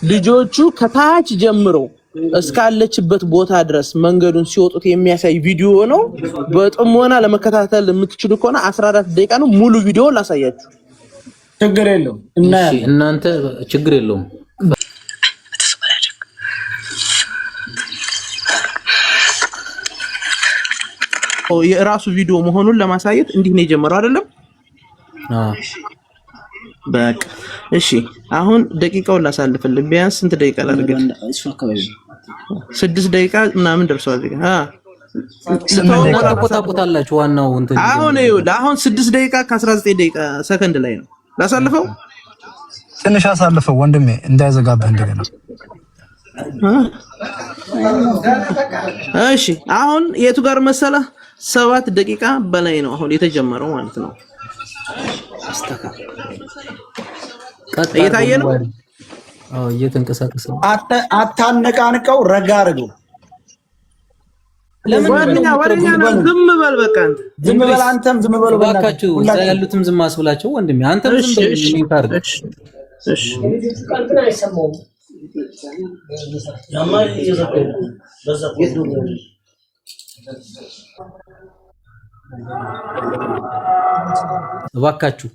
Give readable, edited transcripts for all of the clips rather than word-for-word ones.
ልጆቹ ከታች ጀምሮ እስካለችበት ቦታ ድረስ መንገዱን ሲወጡት የሚያሳይ ቪዲዮ ነው። በጥሞና ለመከታተል የምትችሉ ከሆነ 14 ደቂቃ ነው። ሙሉ ቪዲዮ ላሳያችሁ። ችግር የለውም እናንተ ችግር የለውም። የራሱ ቪዲዮ መሆኑን ለማሳየት እንዲህ ነው የጀመረው አይደለም? በቃ እሺ፣ አሁን ደቂቃውን ላሳልፍልህ። ቢያንስ ስንት ደቂቃ ላድርግልህ? 6 ደቂቃ ምናምን ደርሷል። ተቆጣጣላችሁ ዋናው እንትን አሁን 6 ደቂቃ ከ19 ደቂቃ ሰከንድ ላይ ነው። ላሳልፈው፣ ትንሽ አሳልፈው ወንድሜ እንዳይዘጋብህ እንደገና። እሺ አሁን የቱ ጋር መሰለህ? 7 ደቂቃ በላይ ነው አሁን የተጀመረው ማለት ነው። እየታየ ነው። እየተንቀሳቀሰ ነው። አታነቃንቀው፣ ረጋ አድርገው። ወረኛ ነው። ዝም በል በቃ ዝም በል አንተም ዝም በል ባካችሁ። እዛ ያሉትም ዝም አስብላቸው ወንድሜ። አንተም ዝም በል። እሺ ቃልከና አይሰማውም። ያማር እየዘቀው በዛ እባካችሁ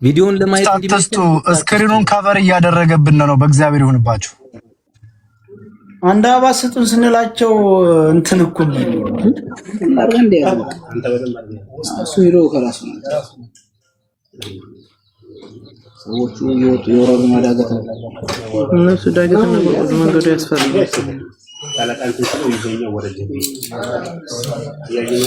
ቪዲዮውን ለማየት እንዲመጣ ስክሪኑን ካቨር እያደረገብን ነው። በእግዚአብሔር ይሁንባችሁ። አንድ አበባ ስጡን ስንላቸው እንትን እኮ አርገንዴ አንተ በደንብ እሱ ሄዶ ከራሱ ሰዎቹ ይወጡ ይወረዱ ማዳገት ነው። እነሱ ዳገት ነው መንገዱ ያስፈራል። ታላቃንቱ ነው ይዘኛው ወደ ጀቢ ያየው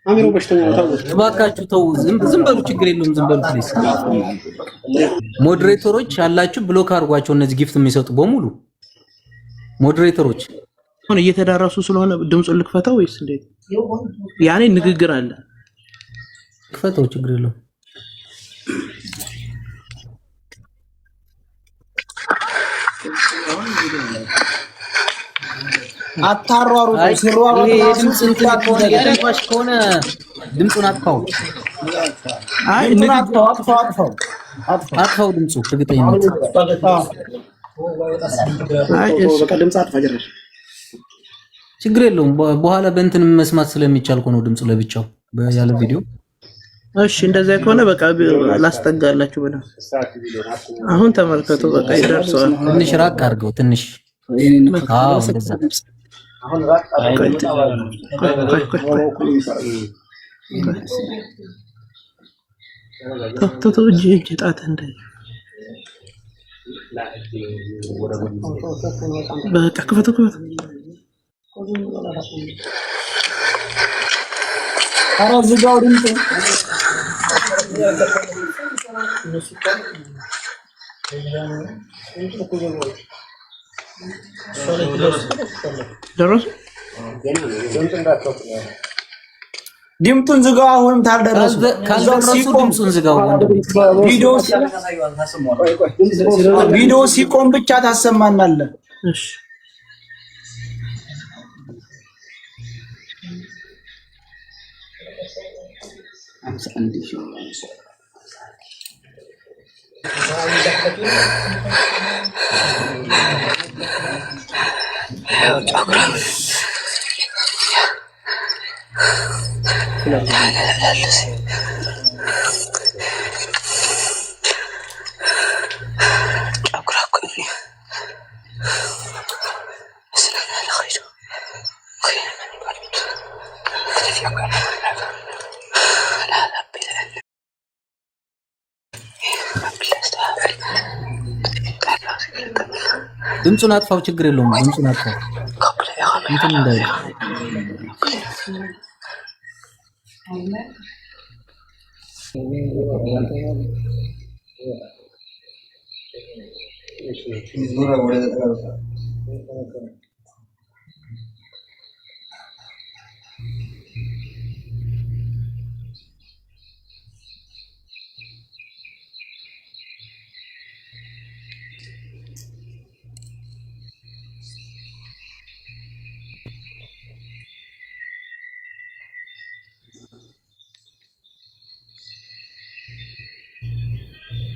አሚሮ በሽተኛ ታው እባካችሁ ተው፣ ዝም በሉ፣ ችግር የለውም፣ ዝም በሉ ፕሊስ። ሞዴሬተሮች ያላችሁ ብሎክ አድርጓቸው። እነዚህ ጊፍት የሚሰጡ በሙሉ ሞዴሬተሮች አሁን እየተዳረሱ ስለሆነ ድምጹን ልክፈተው ወይስ እንዴት? ያኔ ንግግር አለ። ክፈተው፣ ችግር የለውም። አታሯሩ ሲሯሩ ድምጽን ከሆነ ድምጹን አጥፋው። አይ አጥፋው ድምጹ እርግጠኝነት። አይ በቃ ድምጽ አጥፋ ጀረሽ ችግር የለውም። በኋላ በእንትን መስማት ስለሚቻል እኮ ነው ድምጹ ለብቻው ያለ ቪዲዮ። እሺ እንደዛ ከሆነ በቃ ላስጠጋላችሁ ብለው አሁን ተመልከቱ። በቃ ይደርሰዋል። ትንሽ ራቅ አድርገው ትንሽ። አዎ እንደዛ አሁን ራቅ አድርገው እጅ ጣት እንደ በቃ ክፈቱ። ኧረ ዝጋው ድምፅ ደረሱ። ድምጡን ዝጋው። አሁንም ታልደረሱ ድምጹን ዝጋው። ቪዲዮ ሲቆም ብቻ ታሰማናለህ። እሺ ድምጹን አጥፋው፣ ችግር የለውም። ድምጹን አጥፋው እንትን እንዳይ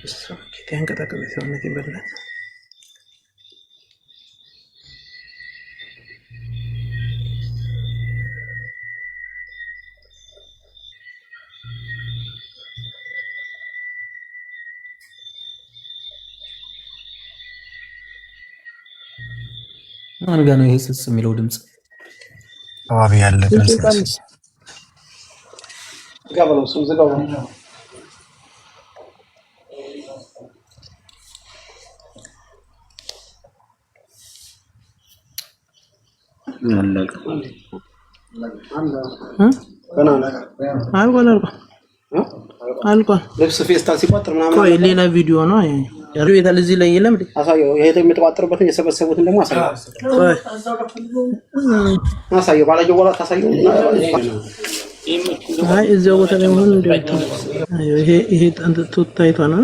ያንቀጠቀጠ ሰውነት ይበላል። ማን ጋር ነው ይሄ ስስ የሚለው ድምጽ? አባቢ ያለ ድምጽ ጋበለው ሰው ዘጋው አልቋል። ልብስ ፌስታል ሲቋጥር ምናምን ቆይ ሌላ ቪዲዮ ነው ይሄ ያለው የታል እዚህ ላይ የለም እንዴ? አሳየው። ይሄ የሚተቋጥርበትን የሰበሰቡትን ደግሞ አሳየው። ቆይ አሳየው። ባላየው ወላ ታሳየው። አይ እዚያው ቦታ ላይ ሆኖ እንዴ ይሄ ታይቷ ነው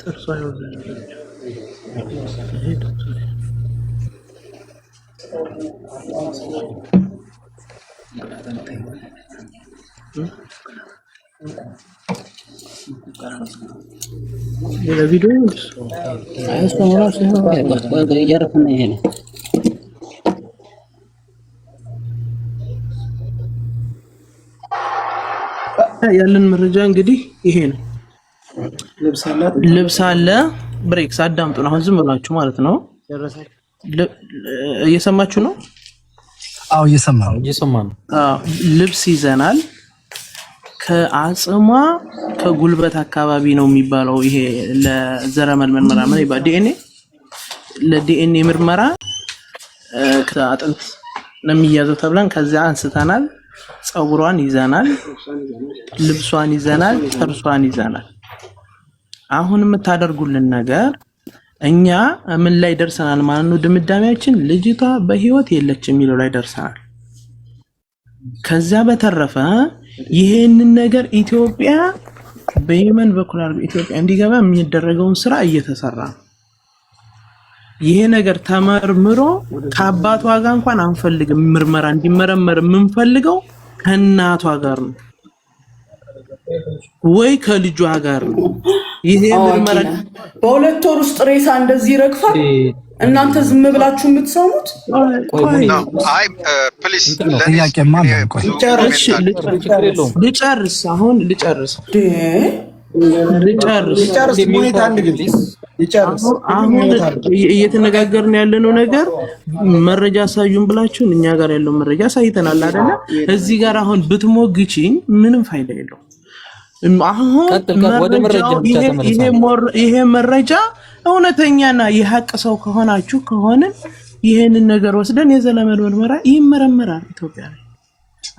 ጥርሷ ይወጣል። ሌላ ቪዲዮ ያለን መረጃ እንግዲህ ይሄ ነው። ልብስ አለ። ብሬክስ አዳምጡን። አሁን ዝም ብላችሁ ማለት ነው። እየሰማችሁ ነው? አዎ እየሰማን ነው። ልብስ ይዘናል። ከአጽሟ ከጉልበት አካባቢ ነው የሚባለው። ይሄ ለዘረመል ምርመራ ምን ይባላል? ለዲኤንኤ ምርመራ ከአጥንት ነው የሚያዘው ተብለን ከዛ አንስተናል። ጸጉሯን ይዘናል፣ ልብሷን ይዘናል፣ ጥርሷን ይዘናል። አሁን የምታደርጉልን ነገር እኛ ምን ላይ ደርሰናል ማለት ነው? ድምዳሜያችን ልጅቷ በህይወት የለች የሚለው ላይ ደርሰናል። ከዛ በተረፈ ይሄንን ነገር ኢትዮጵያ በየመን በኩል አድርጎ ኢትዮጵያ እንዲገባ የሚደረገውን ስራ እየተሰራ ነው። ይሄ ነገር ተመርምሮ ከአባቷ ጋር እንኳን አንፈልግም። ምርመራ እንዲመረመር የምንፈልገው ከእናቷ ጋር ነው ወይ ከልጇ ጋር ነው። ይሄ ምርመራ በሁለት ወር ውስጥ ሬሳ እንደዚህ ይረግፋል። እናንተ ዝም ብላችሁ የምትሰሙት? አይ ፕሊስ ጥያቄማ ልጨርስ። አሁን ልጨርስ። አሁን እየተነጋገርን ያለነው ነገር መረጃ አሳዩን ብላችሁን እኛ ጋር ያለው መረጃ አሳይተናል አይደለ? እዚህ ጋር አሁን ብትሞግቺኝ ምንም ፋይዳ የለውም። አሁን ይሄ መረጃ እውነተኛና የሐቅ ሰው ከሆናችሁ ከሆነን ይሄንን ነገር ወስደን የዘለመድ ምርመራ ይመረመራል። ኢትዮጵያ ላይ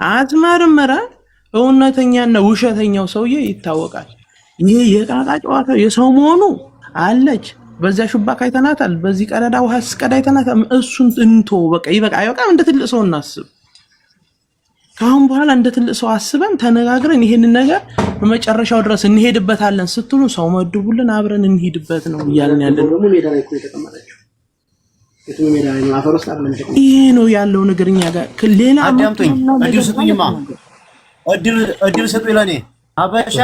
አትመረመራል። እውነተኛና ውሸተኛው ሰውዬ ይታወቃል። ይሄ የቃቃ ጨዋታ የሰው መሆኑ አለች። በዚያ ሹባካ አይተናታል። በዚህ ቀዳዳ ውሃ ስቀዳ አይተናታል። እሱን እንቶ በቃ ይበቃ አይበቃም። እንደ ትልቅ ሰው እናስብ። ካሁን በኋላ እንደ ትልቅ ሰው አስበን ተነጋግረን ይሄንን ነገር በመጨረሻው ድረስ እንሄድበታለን ስትሉ ሰው መድቡልን አብረን እንሄድበት ነው እያልን ያለን። ይሄ ነው ያለው ነገር እኛ ጋር ሌላ አዳምጡኝ። እድል ስጡ ይለኔ አበሻ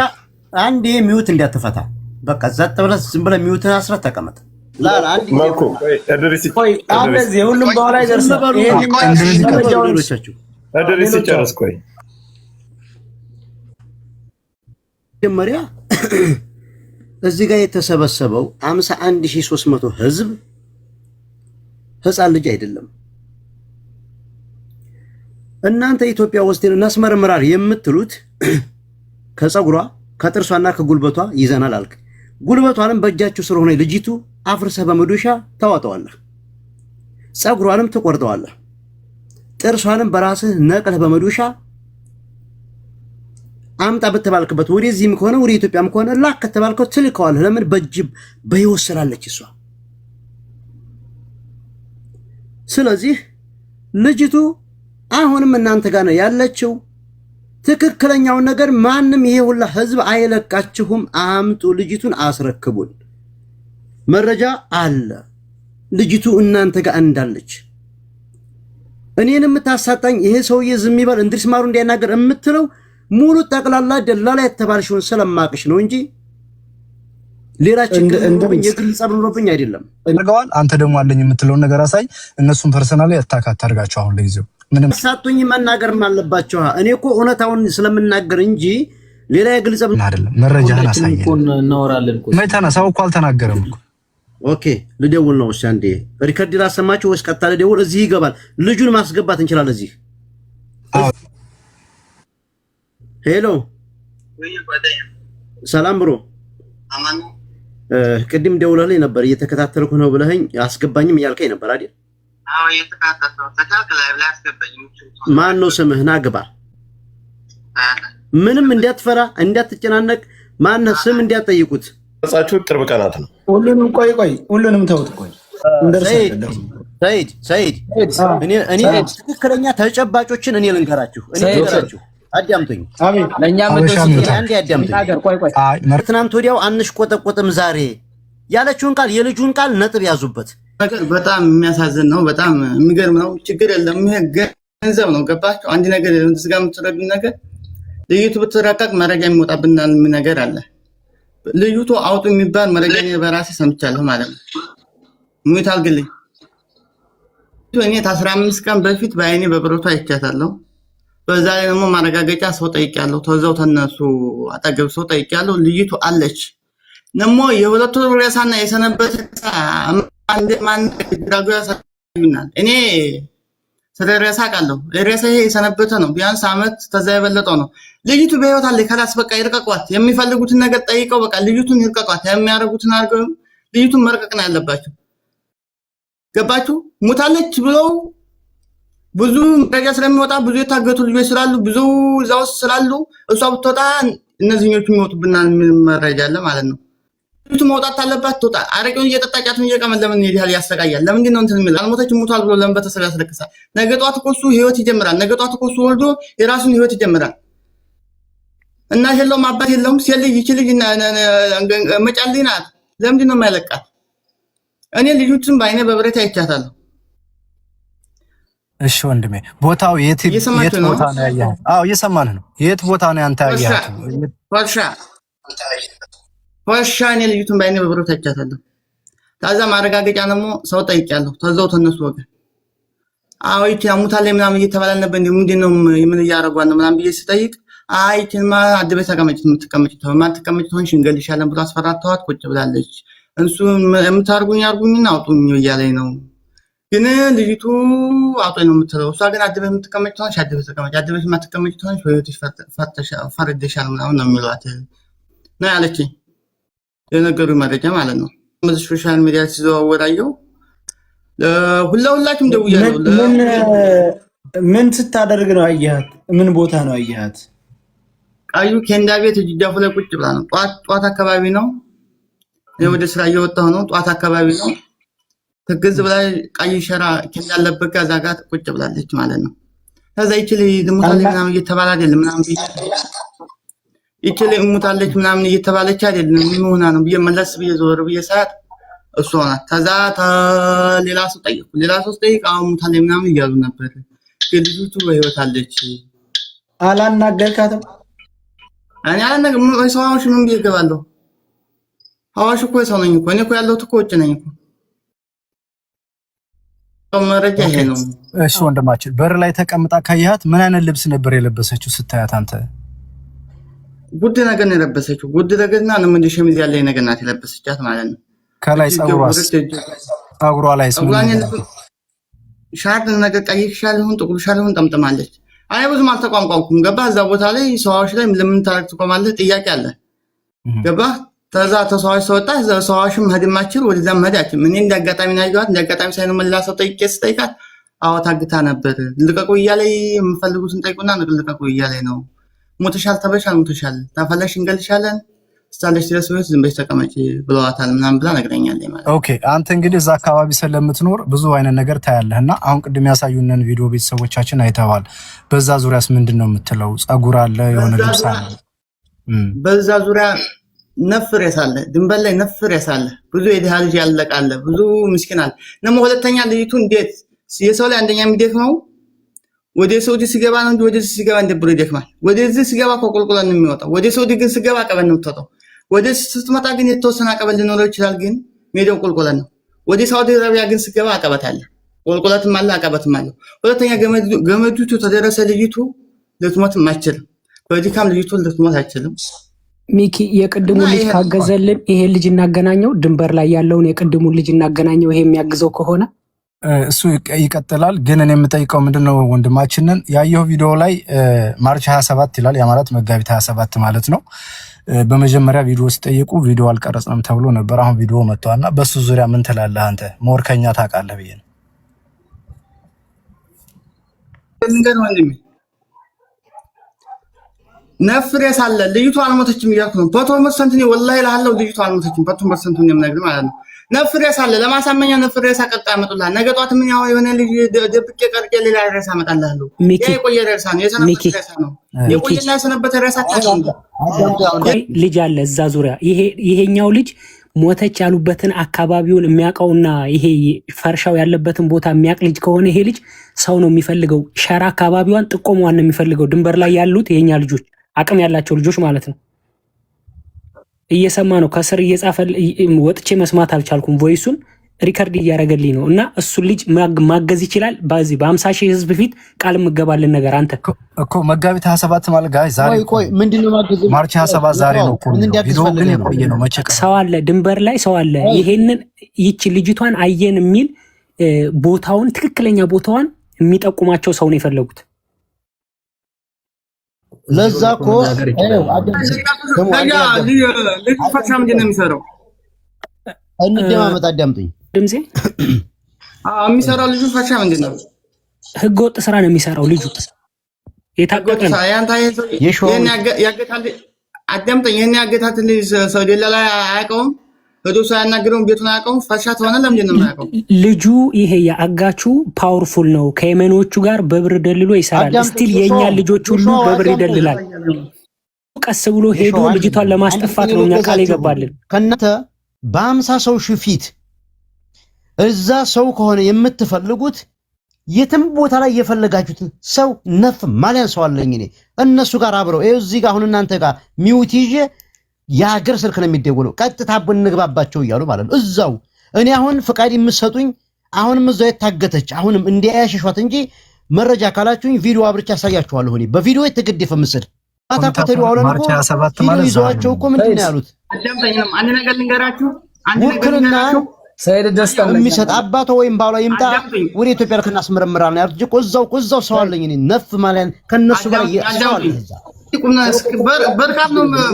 አንዴ ሚውት እንዳትፈታ በቃ ዘጥ ብለህ ዝም ብለህ ሚውትን አስረት ተቀመጥ። ላላ አንዴ ማልኮ ቆይ አበዚህ ሁሉም በኋላ ይደርሳል። አደረስ ይጨርስ። ቆይ መጀመሪያ እዚህ ጋር የተሰበሰበው 51300 ህዝብ ህፃን ልጅ አይደለም። እናንተ ኢትዮጵያ ውስጥ እናስመረምራል የምትሉት ከፀጉሯ ከጥርሷና ከጉልበቷ ይዘናል አልክ። ጉልበቷንም በእጃችሁ ስለሆነ ልጅቱ አፍርሰህ በመዶሻ ታዋጣዋለህ። ፀጉሯንም ትቆርጠዋለህ። ጥርሷንም በራስህ ነቅለህ በመዶሻ አምጣ በተባልክበት ወደዚህም ከሆነ ወደ ኢትዮጵያም ከሆነ ላክ ከተባልከው ትልከዋለህ። ለምን? በጅብ በህይወት ስላለች እሷ። ስለዚህ ልጅቱ አሁንም እናንተ ጋር ነው ያለችው። ትክክለኛውን ነገር ማንም ይሄ ሁላ ህዝብ አይለቃችሁም። አምጡ፣ ልጅቱን አስረክቡን። መረጃ አለ ልጅቱ እናንተ ጋር እንዳለች። እኔን የምታሳጣኝ ይሄ ሰውዬ ዝም ይበል እንድሪስ ማሩ እንዲያናገር የምትለው ሙሉ ጠቅላላ ደላላ የተባልሽውን ስለማቅሽ ነው እንጂ ሌላ ችግር እንደምን የግል ጸብ ኖሮብኝ አይደለም። አድርገዋል። አንተ ደግሞ አለኝ የምትለውን ነገር አሳይ። እነሱን ፐርሰናሊ አታካት አድርጋቸው። አሁን ለጊዜው ምንም ሳቱኝ መናገርም አለባቸው። እኔ እኮ እውነታውን ስለምናገር እንጂ ሌላ የግል ጸብ አይደለም። መረጃህን አሳይ። እናወራለን እኮ ማይታና ሰው እኮ አልተናገረም እኮ። ኦኬ ልደውል ነው እሺ። አንዴ ሪከርድ ላሰማችሁ ወይስ ቀጥታ ልደውል? እዚህ ይገባል። ልጁን ማስገባት እንችላለን እዚህ። ሄሎ ሰላም ብሮ አማን ቅድም ደውለልኝ ነበር እየተከታተልኩ ነው ብለኸኝ አስገባኝም እያልከኝ ነበር አይደል? አዎ እየተከታተልኩ ተካክለ ላይ አስገባኝ። ማን ነው ስምህ? ና ግባ። ምንም እንዳትፈራ እንዳትጨናነቅ። ማን ስም እንዳትጠይቁት። ጻችሁ ቅርብ ቀናት ነው። ሁሉንም ቆይ ሁሉንም ተውት። ቆይ ሰይድ እኔ ትክክለኛ ተጨባጮችን እኔ ልንገራችሁ። አዳምጡኝ። አሜን። ለኛም አንዴ አዳምጡኝ። ትናንት ወዲያው አንሽቆጠቆጥም ዛሬ ያለችውን ቃል የልጁን ቃል ነጥብ ያዙበት። ነገር በጣም የሚያሳዝን ነው። በጣም የሚገርም ነው። ችግር የለም። ይሄ ገንዘብ ነው። ገባችሁ? አንድ ነገር እንደዚህ ጋር የምትረዱ ነገር ልዩቱ ብትራቀቅ መረጃ የሚወጣብናል ነገር አለ። ልዩቱ አውጡ የሚባል መረጃ በራሴ ሰምቻለሁ ማለት ነው። ሙይት አልግልኝ እኔ 15 ቀን በፊት በአይኔ በብረቱ አይቻታለሁ። በዛ ላይ ደግሞ ማረጋገጫ ሰው ጠይቄያለሁ። ተዛው ተነሱ አጠገብ ሰው ጠይቄያለሁ። ልዩቱ አለች። ነሞ የሁለቱ ሬሳና የሰነበተ አንድ ማን ግራጓ ሳይናል እኔ ስለ ሬሳ ቃለሁ ሬሳ ይሄ የሰነበተ ነው። ቢያንስ አመት ተዛ የበለጠው ነው። ልዩቱ በህይወት አለ። ካላስ በቃ ይርቀቋት። የሚፈልጉትን ነገር ጠይቀው በቃ ልዩቱን ይርቀቋት። የሚያረጉትን አርገው ልዩቱን መርቀቅ ነው ያለባቸው። ገባችሁ? ሙታለች ብለው ብዙ መረጃ ስለሚወጣ ብዙ የታገቱ ልጆች ስላሉ ብዙ እዛው ስላሉ እሷ ብትወጣ እነዚህኞቹ የሚወጡብናል ምን መረጃ አለ ማለት ነው። ልዩቱ መውጣት አለባት። ትወጣ። አረቄውን እየጠጣጫትን እየቀመን ለምን ይሄዳል? ያሰቃያል። ለምንድን ነው እንትን የሚል አልሞተች ሙታል ብሎ ለምን በተሰራ ያስለቅሳል? ነገ ጧት እኮ እሱ ህይወት ይጀምራል። ነገ ጧት እኮ እሱ ወልዶ የራሱን ህይወት ይጀምራል። እና የለውም አባት የለውም። ሲልጅ ይችልጅ መጫልኝ ናት። ለምንድን ነው የማይለቃት? እኔ ልዩቱን በአይኔ በብረት አይቻታለሁ። እሺ ወንድሜ ቦታው የት ቦታ ነው ያያው? አዎ እየሰማንህ ነው። የት ቦታ ነው ያንተ ያያው? ወርሻ እኔ ልዩቱን በአይኔ በብረት አይቻታለሁ። ታዛ ማረጋገጫ ደግሞ ሰው ጠይቄያለሁ። ተዛው ተነሱ ወገን አዎ ይቺ ሙታለች ምናምን እየተባለ ነበር። እንዴ ምንድነው ምን እያደረጓት ነው ምናምን ብዬ ስጠይቅ አይ ይቺማ አድበ ተቀመጭ ትሆንሽ እንገልሻለን ብሎ አስፈራርተዋት ቁጭ ብላለች። እንሱ የምታርጉኝ አርጉኝና አውጡኝ እያለኝ ነው። ግን ልጅቱ አውጡኝ ነው የምትለው። እሷ ግን አድበ የምትቀመጭ ትሆንሽ አድበ ተቀመጭ፣ አድበሽ የማትቀመጭ ትሆንሽ በህይወትሽ ፈርደሻል ምናምን ነው የሚሏት ነው ያለችኝ። የነገሩ መረጃ ማለት ነው። በዚህ ሶሻል ሚዲያ ሲዘዋወራየው ሁላችሁም ደውያለሁ። ምን ስታደርግ ነው አያት? ምን ቦታ ነው አያት? ቃዩ ኬንዳ ቤት እጅጃፉ ላይ ቁጭ ብላ ነው። ጧት አካባቢ ነው ወደ ስራ እየወጣሁ ነው። ጧት አካባቢ ነው ትግዝ ብላ ቀይ ሸራ ኬንዳ ያለበት ጋዛ ጋር ቁጭ ብላለች ማለት ነው። ከዛ ይችል ሙታለች ምናምን እየተባለ አይደለም ምናምን ይችል ሙታለች ምናምን እየተባለች አይደለም ምን ሆና ነው ብዬ መለስ ብዬ ዞር ብዬ ሰዓት እሷ ናት። ከዛ ሌላ ሰው ጠይቅ አሁን ሙታለች ምናምን እያሉ ነበር። ግን ልጅቱ በህይወት አለች። አላናገርካትም? እኔ አላናገርም። ሰዋሽ ምን ብዬ እገባለሁ? አዋሽ እኮ ሰው ነኝ እኮ እኔ እኮ ያለሁት እኮ ውጭ ነኝ እኮ። መረጃ ይሄ ነው። እሺ ወንድማችን በር ላይ ተቀምጣ ካያት ምን አይነት ልብስ ነበር የለበሰችው ስታያት አንተ? ጉድ ነገር ነው የለበሰችው። ጉድ ነገርና ለምን ሸሚዝ ያለኝ ነገር ናት የለበሰቻት ማለት ነው። ከላይ ጸጉሯ ላይ ሻርድ ነገር ቀይ ሻልሁን ጥቁር ሻልሁን ጠምጥማለች። አይ ብዙም አልተቋምቋምኩም። ገባ እዛ ቦታ ላይ ሰዋሽ ላይ ለምን ታረክ ትቆማለህ? ጥያቄ አለ። ገባ ተዛ ተሰዋሽ ሰውጣ ሰዋሽም ሄድማችል ወደዛ መዳች ምን እንዳጋጣሚ ናይቷት እንዳጋጣሚ ሳይኑ መላሰው ጠይቃት አዎ ታግታ ነበር። ልቀቁ እያለ የምፈልጉትን ጠይቁና ልቀቁ እያለ ነው። ሞተሻል ተበሻል ሞተሻል ታፈለሽ እንገልሻለን ስታለሽ ድረስ ወይስ ዝም ብለሽ ተቀመጪ ብለዋታል ምናምን ብላ ነግረኛለች ማለት ነው። ኦኬ አንተ እንግዲህ እዛ አካባቢ ስለምትኖር ብዙ አይነት ነገር ታያለህና አሁን ቅድም ያሳዩንን ቪዲዮ ቤተሰቦቻችን አይተዋል። በዛ ዙሪያስ ምንድነው የምትለው? ጸጉር አለ የሆነ ልብስ አለ። በዛ ዙሪያ ነፍር ያሳለ ድንበር ላይ ነፍር ያሳለ ብዙ የድሃ ልጅ ያለቃለ ብዙ ምስኪን አለ። ነሞ ሁለተኛ ልጅቱ እንዴት የሰው ላይ አንደኛ የሚደክመው ወደ ሳውዲ ሲገባ ነው እንጂ ወደዚህ ሲገባ እንደብሮ ይደክማል። ወደዚህ ሲገባ ኮቆልቆላ ነው የሚወጣው። ወደ ሳውዲ ግን ሲገባ ቀበል ነው የምትወጣው። ወደ ስትመጣ ግን የተወሰነ አቀበት ሊኖረው ይችላል፣ ግን ሜዳው ቁልቁለት ነው። ወደ ሳውዲ አረቢያ ግን ሲገባ አቀበት አለ፣ ቁልቁለትም አለ፣ አቀበትም አለ። ሁለተኛ ገመዱቱ ተደረሰ ልጅቱ ልትሞትም አትችልም። በድካም ልጅቱ ልትሞት አትችልም። ሚኪ የቅድሙ ልጅ ካገዘልን ይሄ ልጅ እናገናኘው፣ ድንበር ላይ ያለውን የቅድሙ ልጅ እናገናኘው። ይሄ የሚያግዘው ከሆነ እሱ ይቀጥላል። ግን እኔ የምጠይቀው ምንድነው ወንድማችንን ያየው ቪዲዮ ላይ ማርች 27 ይላል፣ ያ ማለት መጋቢት 27 ማለት ነው። በመጀመሪያ ቪዲዮ ሲጠይቁ ቪዲዮ አልቀረጽንም ተብሎ ነበር። አሁን ቪዲዮ መጥቷልና በሱ ዙሪያ ምን ትላለህ አንተ? ሞርከኛ ታውቃለህ ብዬ ነው። ነፍሬ ሳለ ልጅቷ አልሞተችም እያልኩ ነው። 100% ነው ወላሂ እልሃለሁ፣ ልጅቷ አልሞተችም። 100% ነው የምነግርህ ማለት ነው። ነፍሬ ሳለ ለማሳመኛ ነፍሬ ሳቀጣ ያመጡልሃል። ነገ ጧት ምን ያው የሆነ ልጅ ደብቄ ቀርጬ ሌላ ሬሳ አመጣልሃለሁ። ይሄ የቆየ ሬሳ ነው፣ የሰነበት ሬሳ ነው። የቆየና የሰነበት ሬሳ ልጅ አለ እዛ ዙሪያ። ይሄኛው ልጅ ሞተች ያሉበትን አካባቢውን የሚያውቀውና ይሄ ፈርሻው ያለበትን ቦታ የሚያውቅ ልጅ ከሆነ ይሄ ልጅ ሰው ነው የሚፈልገው። ሸራ አካባቢዋን ጥቆሟን ነው የሚፈልገው። ድንበር ላይ ያሉት የኛ ልጆች አቅም ያላቸው ልጆች ማለት ነው። እየሰማ ነው፣ ከስር እየጻፈ ወጥቼ መስማት አልቻልኩም። ቮይሱን ሪከርድ እያደረገልኝ ነው። እና እሱን ልጅ ማገዝ ይችላል። በዚህ በ50,000 ህዝብ ፊት ቃል ምገባልን ነገር አንተ እኮ መጋቢት 27 ማለት ጋር ዛሬ ቆይ ምንድነው ማገዝ? ማርች 27 ዛሬ ነው እኮ ቪዲዮ ግን የቆየ ነው። መቼ ሰው አለ ድንበር ላይ ሰው አለ። ይሄንን ይቺ ልጅቷን አየን የሚል ቦታውን ትክክለኛ ቦታዋን የሚጠቁማቸው ሰው ነው የፈለጉት። ለዛ እኮ እንደማመጣ አዳምጡኝ። ድምጼ የሚሰራው ልጁ ፈሻ ምንድን ነው? ህገ ወጥ ስራ ነው የሚሰራው ልጁ። የታገቀ ነው። አዳምጠኝ። ይሄን ያገታት ልጅ ሰው ደላላ አያውቀውም፣ ሄዶ ሳያናግረውም ቤቱን አያውቀውም። ፈሻ ተሆነ ለምንድን ነው የማያውቀው? ልጁ ይሄ የአጋቹ ፓወርፉል ነው። ከየመኖቹ ጋር በብር ደልሎ ይሰራል። ስቲል የኛ ልጆች ሁሉ በብር ይደልላል። ቀስ ብሎ ሄዶ ልጅቷን ለማስጠፋት ነው እኛ ቃል ይገባልን። ከናንተ በ50 ሰው ፊት እዛ ሰው ከሆነ የምትፈልጉት የትም ቦታ ላይ የፈለጋችሁት ሰው ነፍ ማሊያን ሰው አለኝ እኔ እነሱ ጋር አብረው ይሄ እዚህ ጋር አሁን እናንተ ጋር ሚውት ይዤ የሀገር ስልክ ነው የሚደውለው። ቀጥታ ብንግባባቸው እያሉ ማለት ነው። እዛው እኔ አሁን ፍቃድ የምትሰጡኝ አሁንም እዛው የታገተች አሁንም እንዲያያሽሿት እንጂ መረጃ ካላችሁኝ ቪዲዮ አብርቻ ያሳያችኋለሁ። እኔ በቪዲዮ የተገደፈ ምስል አታከተሉ አሁን እኮ ቪዲዮ ይዘዋቸው እኮ ምንድን ነው ያሉት? አዳምጠኝም አንድ ነገር ልንገራችሁ። ውክልና ሰይድ ደስታ የሚሰጥ አባቶ ወይም ባሏ ይምጣ ወደ ኢትዮጵያ ልክ እናስመረምራለን ነው ያሉት። እዛው ሰው አለኝ እኔ ነፍ ማሊያን ከነሱ በላይ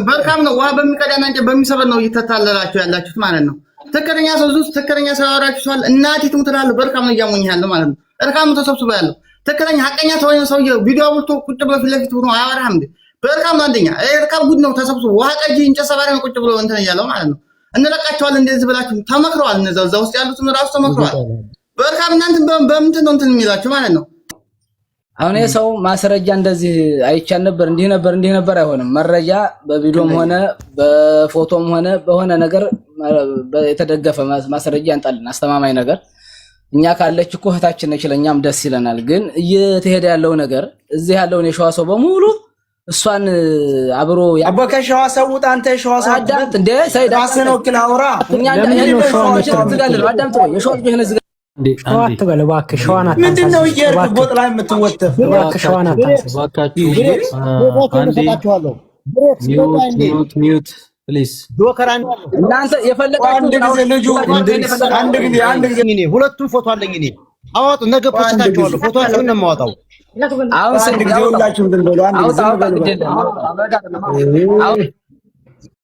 በርካም ነው ውሃ በሚቀዳና እንጨት በሚሰበር ነው እየተታለላችሁ ያላችሁት ማለት ነው። ትክክለኛ ሰው ዙስ ትክክለኛ ሰው ያወራችኋል። እናቴ ትሙትላለ በርካም ነው እያሞኝ ያለው ማለት ነው። በርካም ነው ተሰብስቦ ያለው ትክክለኛ ሐቀኛ ተወኝ ሰው ቪዲዮ አውርቶ ቁጭ ብሎ ፊት ለፊት ሆኖ አያወራም እንዴ? በርካም ነው አንደኛ በርካም ጉድ ነው ተሰብስቦ ውሃ ቀጂ እንጨት ሰባሪ ነው ቁጭ ብሎ እንትን እያለው ማለት ነው። እንለቃቸዋለን እንደዚህ ብላችሁ ተመክረዋል። እዛ ውስጥ ያሉትን ራሱ ተመክረዋል። በርካም እናንተ በምንድን ነው እንትን የሚላችሁ ማለት ነው። አሁን የሰው ማስረጃ እንደዚህ አይቻል ነበር እንዲህ ነበር አይሆንም። መረጃ በቪዲዮም ሆነ በፎቶም ሆነ በሆነ ነገር የተደገፈ ማስረጃ ያንጣልን አስተማማኝ ነገር። እኛ ካለች እኮ እህታችን ነች፣ ለኛም ደስ ይለናል። ግን እየተሄደ ያለው ነገር እዚህ ያለውን የሸዋ ሰው በሙሉ እሷን አብሮ አበከሸዋ ሰው አንተ የሸዋ ሰው አዳምጥ እንደ ሰይድ አሰነው ክላውራ እኛ አዳምጥ ነው የሸዋ ልጅ ነህ ሸዋ አትበል እባክህ። ሸዋን አታንሳ። ምንድነው እየሄድክ ቦጥ ላይ የምትወተፍ? እባክህ ሸዋን አታንሳ እባካችሁ። ሚዩት ፕሊዝ። እናንተ የፈለጋችሁ አንድ ጊዜ ሁለቱም ፎቶ አለኝ እኔ አዋጡ። ነገ ፖስታችኋለሁ ፎቶአችሁን ነው የማወጣው። አሁን አንድ ጊዜ ሁላችሁም እንትን በሉ። አንድ ጊዜ